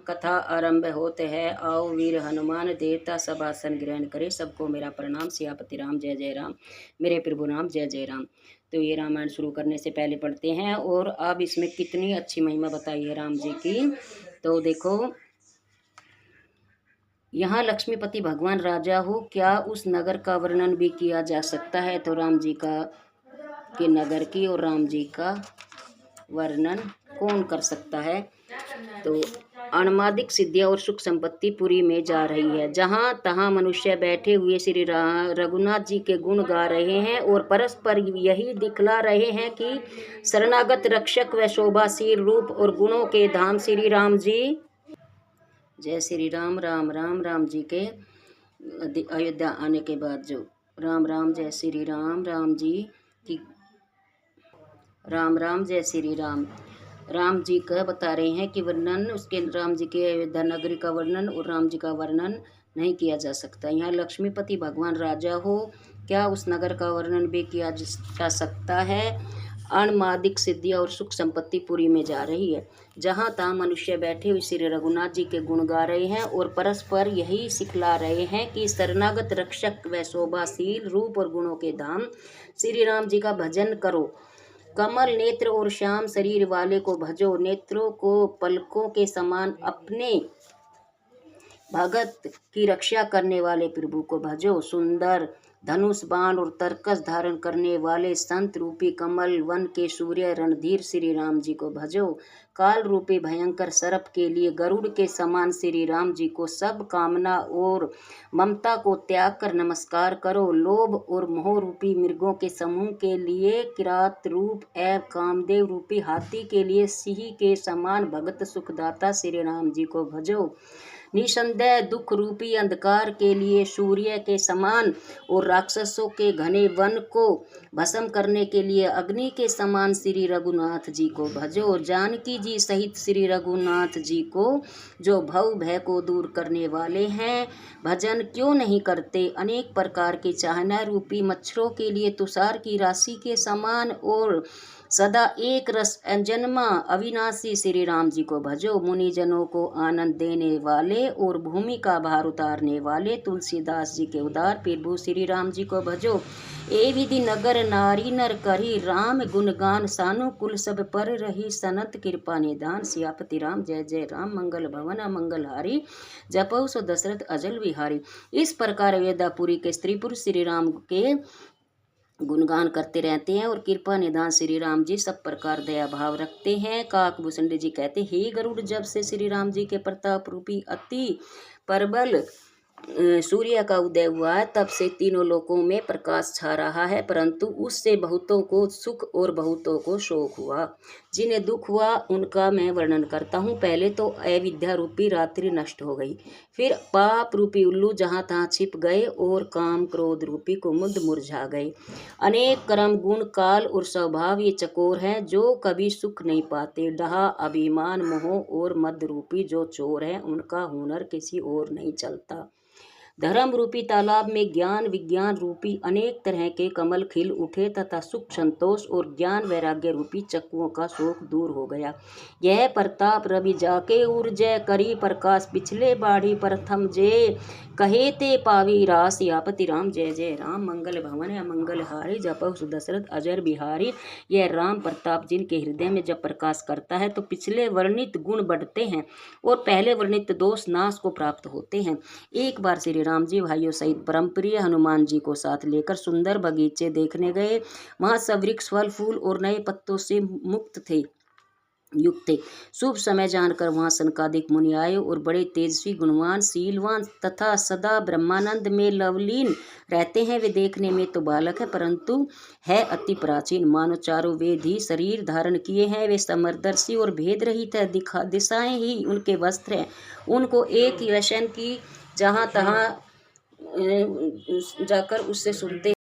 कथा आरंभ होते है। आओ वीर हनुमान देवता सब आसन ग्रहण करे। सबको मेरा प्रणाम। सियापति राम जय जय राम। मेरे प्रभु राम जय जय राम। तो ये रामायण शुरू करने से पहले पढ़ते हैं। और अब इसमें कितनी अच्छी महिमा बताई है राम जी की। तो देखो, यहाँ लक्ष्मीपति भगवान राजा हो, क्या उस नगर का वर्णन भी किया जा सकता है। तो राम जी का के नगर की और राम जी का वर्णन कौन कर सकता है। तो अणमादिक सिद्धियां और सुख संपत्ति पुरी में जा रही है। जहां तहां मनुष्य बैठे हुए श्री रघुनाथ जी के गुण गा रहे हैं और परस्पर यही दिखला रहे हैं कि शरणागत रक्षक व शोभाशील रूप और गुणों के धाम श्री राम जी। जय श्री राम। राम राम। राम जी के अयोध्या आने के बाद जो राम राम जय श्री राम। राम जी की राम राम जय श्री राम। राम जी का बता रहे हैं कि वर्णन उसके राम जी के अयोध्या नगरी का वर्णन और राम जी का वर्णन नहीं किया जा सकता। यहाँ लक्ष्मीपति भगवान राजा हो, क्या उस नगर का वर्णन भी किया जा सकता है। अणमादिक सिद्धियां और सुख संपत्ति पूरी में जा रही है। जहाँ तहाँ मनुष्य बैठे हुए श्री रघुनाथ जी के गुण गा रहे हैं और परस्पर यही सिखला रहे हैं कि शरणागत रक्षक व शोभाशील रूप और गुणों के धाम श्री राम जी का भजन करो। कमल नेत्र और श्याम शरीर वाले को भजो। नेत्रों को पलकों के समान अपने भगत की रक्षा करने वाले प्रभु को भजो। सुंदर धनुष बाण और तरकस धारण करने वाले संत रूपी कमल वन के सूर्य रणधीर श्री राम जी को भजो। काल रूपी भयंकर सर्प के लिए गरुड़ के समान श्री राम जी को सब कामना और ममता को त्याग कर नमस्कार करो। लोभ और मोह रूपी मृगों के समूह के लिए किरात रूप एवं कामदेव रूपी हाथी के लिए सिंह के समान भगत सुखदाता श्री राम जी को भजो। निसंदेह दुख रूपी अंधकार के लिए सूर्य के समान और राक्षसों के घने वन को भस्म करने के लिए अग्नि के समान श्री रघुनाथ जी को भजो। जानकी जी सहित श्री रघुनाथ जी को जो भव भय को दूर करने वाले हैं, भजन क्यों नहीं करते। अनेक प्रकार के चाहना रूपी मच्छरों के लिए तुषार की राशि के समान और सदा एक रस अजन्मा अविनाशी श्री राम जी को भजो। मुनिजनों को आनंद देने वाले और भूमि का भार उतारने वाले तुलसीदास जी के उदार प्रभु श्री राम जी को भजो। ए विधि नगर नारी नर करी राम गुणगान सानुकूल सब पर रही सनत कृपा निदान। सियापति राम जय जय राम। मंगल भवन अमंगल हारी जपौ सो दशरथ अजल विहारी। इस प्रकार अयोध्यापुरी के स्त्री पुरुष श्री राम के गुणगान करते रहते हैं और कृपा निदान श्री राम जी सब प्रकार दया भाव रखते हैं। काकभूषण जी कहते हैं, हे गरुड़, जब से श्री राम जी के प्रताप रूपी अति प्रबल सूर्य का उदय हुआ है, तब से तीनों लोकों में प्रकाश छा रहा है, परंतु उससे बहुतों को सुख और बहुतों को शोक हुआ। जिन्हें दुख हुआ उनका मैं वर्णन करता हूँ। पहले तो अविद्या रूपी रात्रि नष्ट हो गई, फिर पाप रूपी उल्लू जहाँ तहाँ छिप गए और काम क्रोध रूपी कुमुद मुरझा गए। अनेक कर्म गुण काल और स्वभाव ये चकोर हैं जो कभी सुख नहीं पाते। डहा अभिमान मोह और मद रूपी जो चोर हैं, उनका हुनर किसी और नहीं चलता। धर्म रूपी तालाब में ज्ञान विज्ञान रूपी अनेक तरह के कमल खिल उठे तथा सुख संतोष और ज्ञान वैराग्य रूपी चक्कुओं का शोक दूर हो गया। यह प्रताप रवि जाके उर्जय करी प्रकाश पिछले बाढ़ी प्रथम जे कहे ते पावी रास। सियापति राम जय जय राम। मंगल भवन अमंगल हारी जपौ सो दशरथ अजर बिहारी। यह राम प्रताप जिनके हृदय में जब प्रकाश करता है तो पिछले वर्णित गुण बढ़ते हैं और पहले वर्णित दोष नाश को प्राप्त होते हैं। एक बार श्री राम जी भाइयों सहित परम प्रिय हनुमान जी को साथ लेकर सुंदर बगीचे देखने गए। वहां सब वृक्ष फल फूल और नए पत्तों से युक्त थे। शुभ समय जानकर वहां सनकादिक मुनि आए और बड़े तेजस्वी गुणवान शीलवान तथा सदा ब्रह्मानंद में लवलीन रहते हैं। वे देखने में तो बालक है, परंतु है अति प्राचीन, मानो चारों वेद ही शरीर धारण किए हैं। वे समरदर्शी और भेद रहित है, दिशाएं ही उनके वस्त्र हैं। उनको एक ही व्यसन की जहाँ तहाँ जाकर उससे सुनते